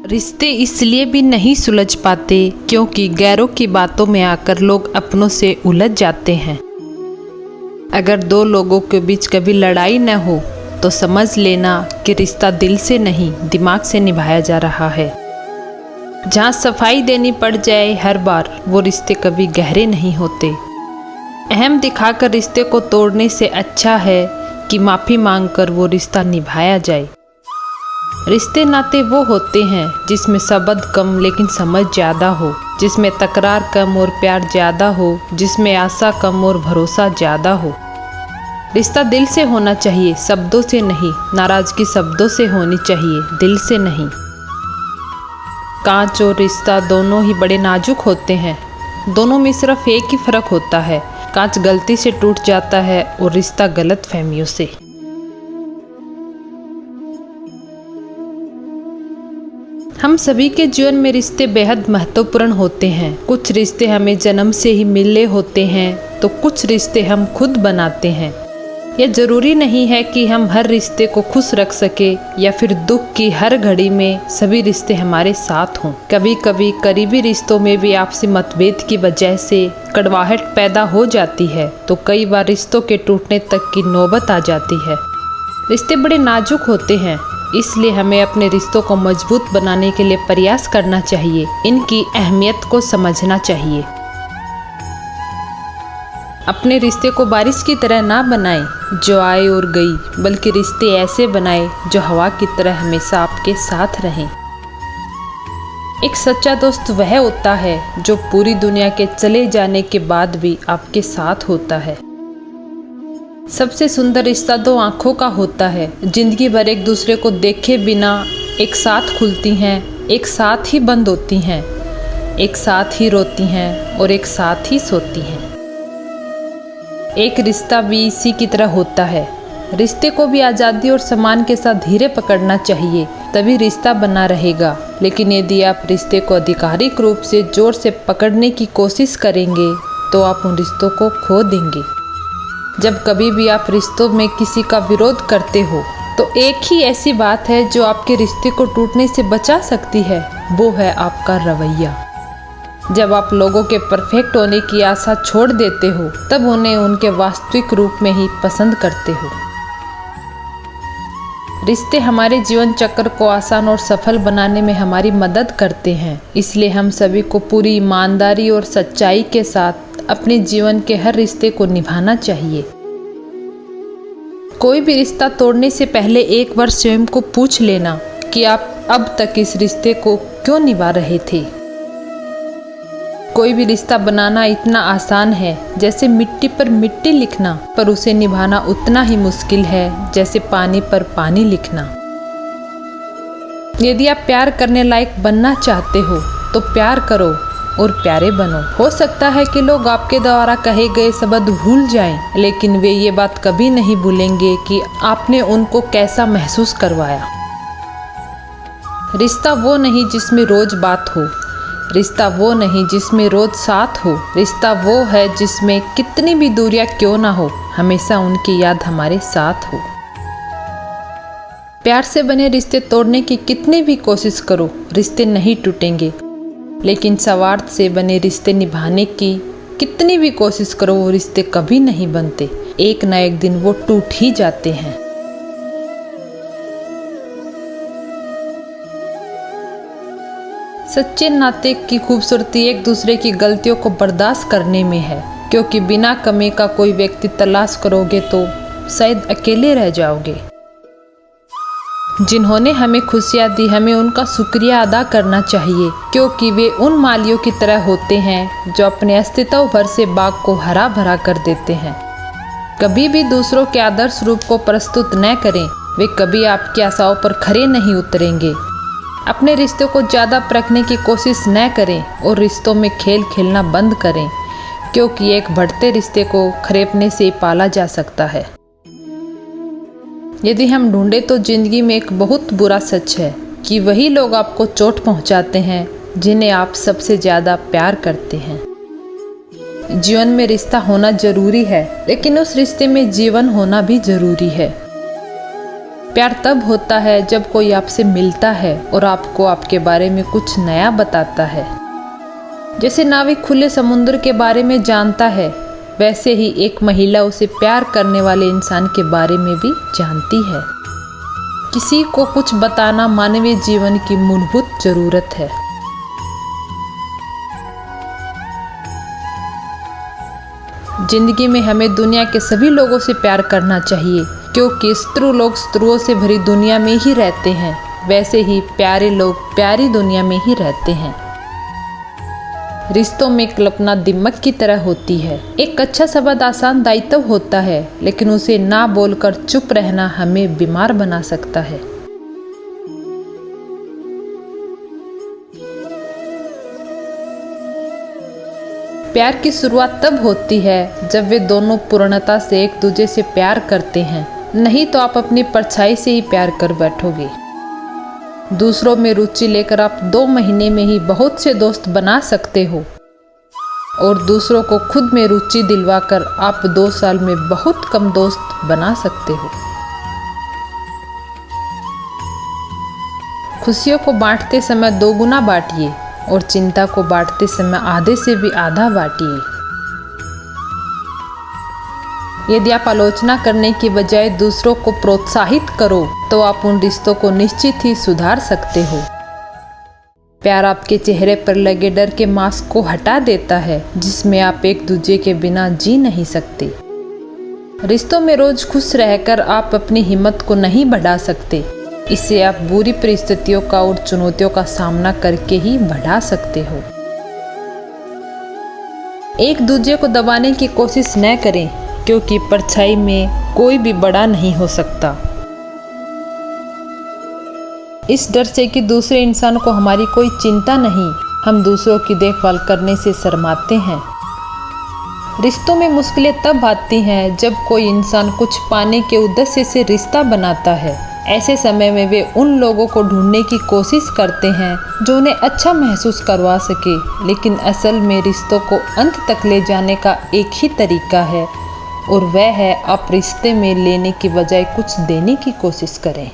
रिश्ते इसलिए भी नहीं सुलझ पाते क्योंकि गैरों की बातों में आकर लोग अपनों से उलझ जाते हैं। अगर दो लोगों के बीच कभी लड़ाई न हो तो समझ लेना कि रिश्ता दिल से नहीं दिमाग से निभाया जा रहा है। जहाँ सफाई देनी पड़ जाए हर बार, वो रिश्ते कभी गहरे नहीं होते। अहम दिखाकर रिश्ते को तोड़ने से अच्छा है कि माफ़ी मांगकर वो रिश्ता निभाया जाए। रिश्ते नाते वो होते हैं जिसमें शब्द कम लेकिन समझ ज़्यादा हो, जिसमें तकरार कम और प्यार ज़्यादा हो, जिसमें आशा कम और भरोसा ज़्यादा हो। रिश्ता दिल से होना चाहिए, शब्दों से नहीं। नाराज़गी शब्दों से होनी चाहिए, दिल से नहीं। कांच और रिश्ता दोनों ही बड़े नाजुक होते हैं। दोनों में सिर्फ एक ही फ़र्क होता है, कांच गलती से टूट जाता है और रिश्ता गलत फहमियों से। हम सभी के जीवन में रिश्ते बेहद महत्वपूर्ण होते हैं। कुछ रिश्ते हमें जन्म से ही मिले होते हैं तो कुछ रिश्ते हम खुद बनाते हैं। यह जरूरी नहीं है कि हम हर रिश्ते को खुश रख सके या फिर दुख की हर घड़ी में सभी रिश्ते हमारे साथ हों। कभी कभी करीबी रिश्तों में भी आपसी मतभेद की वजह से कड़वाहट पैदा हो जाती है, तो कई बार रिश्तों के टूटने तक की नौबत आ जाती है। रिश्ते बड़े नाजुक होते हैं, इसलिए हमें अपने रिश्तों को मजबूत बनाने के लिए प्रयास करना चाहिए। इनकी अहमियत को समझना चाहिए। अपने रिश्ते को बारिश की तरह ना बनाएं जो आए और गई, बल्कि रिश्ते ऐसे बनाएं जो हवा की तरह हमेशा आपके साथ रहें। एक सच्चा दोस्त वह होता है जो पूरी दुनिया के चले जाने के बाद भी आपके साथ होता है। सबसे सुंदर रिश्ता दो आँखों का होता है। जिंदगी भर एक दूसरे को देखे बिना एक साथ खुलती हैं, एक साथ ही बंद होती हैं, एक साथ ही रोती हैं और एक साथ ही सोती हैं। एक रिश्ता भी इसी की तरह होता है। रिश्ते को भी आज़ादी और सम्मान के साथ धीरे पकड़ना चाहिए, तभी रिश्ता बना रहेगा। लेकिन यदि आप रिश्ते को आधिकारिक रूप से जोर से पकड़ने की कोशिश करेंगे तो आप उन रिश्तों को खो देंगे। जब कभी भी आप रिश्तों में किसी का विरोध करते हो तो एक ही ऐसी बात है जो आपके रिश्ते को टूटने से बचा सकती है, वो है आपका रवैया। जब आप लोगों के परफेक्ट होने की आशा छोड़ देते हो तब उन्हें उनके वास्तविक रूप में ही पसंद करते हो। रिश्ते हमारे जीवन चक्र को आसान और सफल बनाने में हमारी मदद करते हैं, इसलिए हम सभी को पूरी ईमानदारी और सच्चाई के साथ अपने जीवन के हर रिश्ते को निभाना चाहिए। कोई भी रिश्ता तोड़ने से पहले एक बार स्वयं को पूछ लेना कि आप अब तक इस रिश्ते को क्यों निभा रहे थे। कोई भी रिश्ता बनाना इतना आसान है जैसे मिट्टी पर मिट्टी लिखना, पर उसे निभाना उतना ही मुश्किल है जैसे पानी पर पानी लिखना। यदि आप प्यार करने लायक बनना चाहते हो तो प्यार करो और प्यारे बनो। हो सकता है कि लोग आपके द्वारा कहे गए शब्द भूल जाएं, लेकिन वे ये बात कभी नहीं भूलेंगे कि आपने उनको कैसा महसूस करवाया। रिश्ता वो नहीं जिसमें रोज बात हो, रिश्ता वो नहीं जिसमें रोज साथ हो, रिश्ता वो है जिसमें कितनी भी दूरियां क्यों ना हो, हमेशा उनकी याद हमारे साथ हो। प्यार से बने रिश्ते तोड़ने की कितनी भी कोशिश करो, रिश्ते नहीं टूटेंगे, लेकिन स्वार्थ से बने रिश्ते निभाने की कितनी भी कोशिश करो, वो रिश्ते कभी नहीं बनते। एक ना एक दिन वो टूट ही जाते हैं। सच्चे नाते की खूबसूरती एक दूसरे की गलतियों को बर्दाश्त करने में है, क्योंकि बिना कमी का कोई व्यक्ति तलाश करोगे तो शायद अकेले रह जाओगे। जिन्होंने हमें खुशियाँ दी, हमें उनका शुक्रिया अदा करना चाहिए, क्योंकि वे उन मालियों की तरह होते हैं जो अपने अस्तित्व भर से बाग को हरा भरा कर देते हैं। कभी भी दूसरों के आदर्श रूप को प्रस्तुत न करें, वे कभी आपकी आशाओं पर खरे नहीं उतरेंगे। अपने रिश्तों को ज़्यादा परखने की कोशिश न करें और रिश्तों में खेल खेलना बंद करें, क्योंकि एक बढ़ते रिश्ते को खरेपने से पाला जा सकता है। यदि हम ढूंढे तो जिंदगी में एक बहुत बुरा सच है कि वही लोग आपको चोट पहुंचाते हैं जिन्हें आप सबसे ज़्यादा प्यार करते हैं। जीवन में रिश्ता होना जरूरी है, लेकिन उस रिश्ते में जीवन होना भी जरूरी है। प्यार तब होता है जब कोई आपसे मिलता है और आपको आपके बारे में कुछ नया बताता है। जैसे नाविक खुले समुद्र के बारे में जानता है, वैसे ही एक महिला उसे प्यार करने वाले इंसान के बारे में भी जानती है। किसी को कुछ बताना मानवीय जीवन की मूलभूत जरूरत है। जिंदगी में हमें दुनिया के सभी लोगों से प्यार करना चाहिए, क्योंकि शत्रु लोग शत्रुओं से भरी दुनिया में ही रहते हैं, वैसे ही प्यारे लोग प्यारी दुनिया में ही रहते हैं। रिश्तों में कल्पना दिमाग की तरह होती है। एक अच्छा शब्द आसान दायित्व होता है, लेकिन उसे ना बोलकर चुप रहना हमें बीमार बना सकता है। प्यार की शुरुआत तब होती है जब वे दोनों पूर्णता से एक दूसरे से प्यार करते हैं, नहीं तो आप अपनी परछाई से ही प्यार कर बैठोगे। दूसरों में रुचि लेकर आप 2 महीने में ही बहुत से दोस्त बना सकते हो, और दूसरों को खुद में रुचि दिलवाकर आप 2 साल में बहुत कम दोस्त बना सकते हो। खुशियों को बांटते समय 2 गुना बांटिए, और चिंता को बांटते समय आधे से भी आधा बांटिए। यदि आप आलोचना करने की बजाय दूसरों को प्रोत्साहित करो, तो आप उन रिश्तों को निश्चित ही सुधार सकते हो। प्यार आपके चेहरे पर लगे डर के मास्क को हटा देता है, जिसमें आप एक दूसरे के बिना जी नहीं सकते। रिश्तों में रोज खुश रहकर आप अपनी हिम्मत को नहीं बढ़ा सकते। इसे आप बुरी परिस्थितियों का और चुनौतियों का सामना करके ही बढ़ा सकते हो। एक दूसरे को दबाने की कोशिश न करें, क्योंकि परछाई में कोई भी बड़ा नहीं हो सकता। इस डर से कि दूसरे इंसान को हमारी कोई चिंता नहीं, हम दूसरों की देखभाल करने से शर्माते हैं। रिश्तों में मुश्किलें तब आती हैं जब कोई इंसान कुछ पाने के उद्देश्य से रिश्ता बनाता है। ऐसे समय में वे उन लोगों को ढूंढने की कोशिश करते हैं जो उन्हें अच्छा महसूस करवा सके, लेकिन असल में रिश्तों को अंत तक ले जाने का एक ही तरीका है, और वह है आप रिश्ते में लेने की बजाय कुछ देने की कोशिश करें।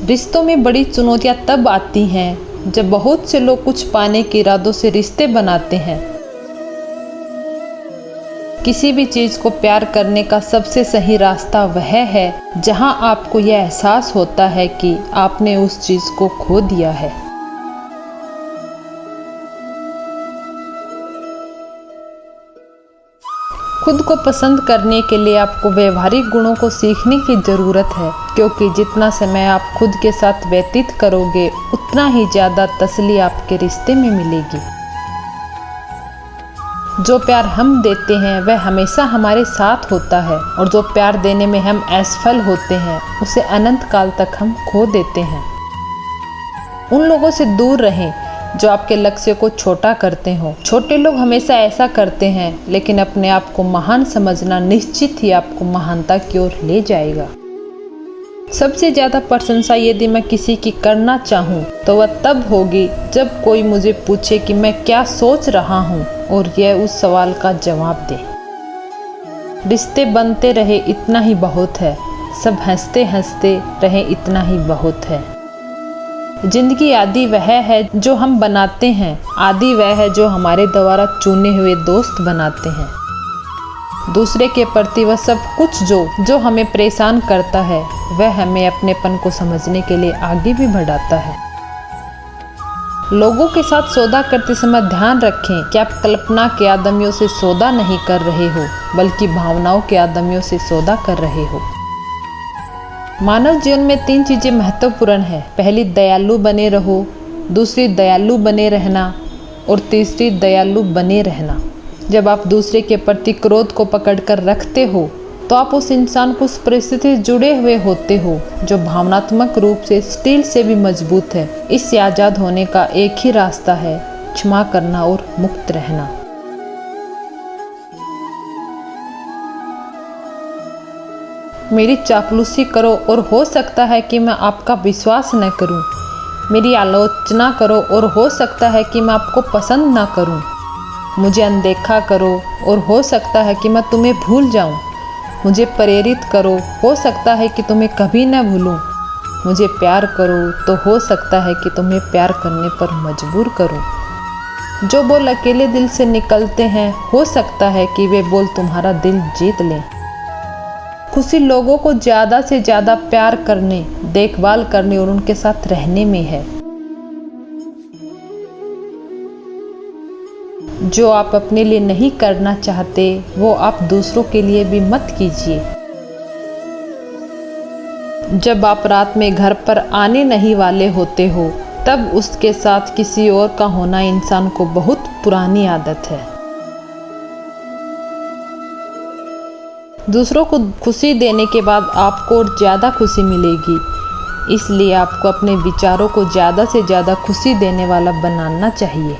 रिश्तों में बड़ी चुनौतियां तब आती हैं जब बहुत से लोग कुछ पाने के इरादों से रिश्ते बनाते हैं। किसी भी चीज़ को प्यार करने का सबसे सही रास्ता वह है जहां आपको यह एहसास होता है कि आपने उस चीज़ को खो दिया है। खुद को पसंद करने के लिए आपको व्यवहारिक गुणों को सीखने की ज़रूरत है, क्योंकि जितना समय आप खुद के साथ व्यतीत करोगे, उतना ही ज़्यादा तसल्ली आपके रिश्ते में मिलेगी। जो प्यार हम देते हैं वह हमेशा हमारे साथ होता है, और जो प्यार देने में हम असफल होते हैं उसे अनंत काल तक हम खो देते हैं। उन लोगों से दूर रहें जो आपके लक्ष्य को छोटा करते हो। छोटे लोग हमेशा ऐसा करते हैं, लेकिन अपने आप को महान समझना निश्चित ही आपको महानता की ओर ले जाएगा। सबसे ज़्यादा प्रशंसा यदि मैं किसी की करना चाहूँ तो वह तब होगी जब कोई मुझे पूछे कि मैं क्या सोच रहा हूँ और यह उस सवाल का जवाब दे। रिश्ते बनते रहे इतना ही बहुत है, सब हंसते हंसते रहे इतना ही बहुत है। जिंदगी आदि वह है जो हम बनाते हैं, आदि वह है जो हमारे द्वारा चुने हुए दोस्त बनाते हैं। दूसरे के प्रति वह सब कुछ जो हमें परेशान करता है, वह हमें अपनेपन को समझने के लिए आगे भी बढ़ाता है। लोगों के साथ सौदा करते समय ध्यान रखें कि आप कल्पना के आदमियों से सौदा नहीं कर रहे हो, बल्कि भावनाओं के आदमियों से सौदा कर रहे हो। मानव जीवन में 3 चीज़ें महत्वपूर्ण हैं। पहली, दयालु बने रहो। दूसरी, दयालु बने रहना। और तीसरी, दयालु बने रहना। जब आप दूसरे के प्रति क्रोध को पकड़कर रखते हो तो आप उस इंसान को उस परिस्थिति से जुड़े हुए होते हो जो भावनात्मक रूप से स्टील से भी मजबूत है। इससे आज़ाद होने का एक ही रास्ता है, क्षमा करना और मुक्त रहना। मेरी चापलूसी करो और हो सकता है कि मैं आपका विश्वास न करूं। मेरी आलोचना करो और हो सकता है कि मैं आपको पसंद न करूं। मुझे अनदेखा करो और हो सकता है कि मैं तुम्हें भूल जाऊं। मुझे प्रेरित करो, हो सकता है कि तुम्हें कभी न भूलूं। मुझे प्यार करो तो हो सकता है कि तुम्हें प्यार करने पर मजबूर करूं। जो बोल अकेले दिल से निकलते हैं, हो सकता है कि वे बोल तुम्हारा दिल जीत लें। खुशी लोगों को ज़्यादा से ज़्यादा प्यार करने, देखभाल करने और उनके साथ रहने में है। जो आप अपने लिए नहीं करना चाहते, वो आप दूसरों के लिए भी मत कीजिए। जब आप रात में घर पर आने नहीं वाले होते हो, तब उसके साथ किसी और का होना इंसान को बहुत पुरानी आदत है। दूसरों को खुशी देने के बाद आपको और ज़्यादा खुशी मिलेगी, इसलिए आपको अपने विचारों को ज़्यादा से ज़्यादा खुशी देने वाला बनाना चाहिए।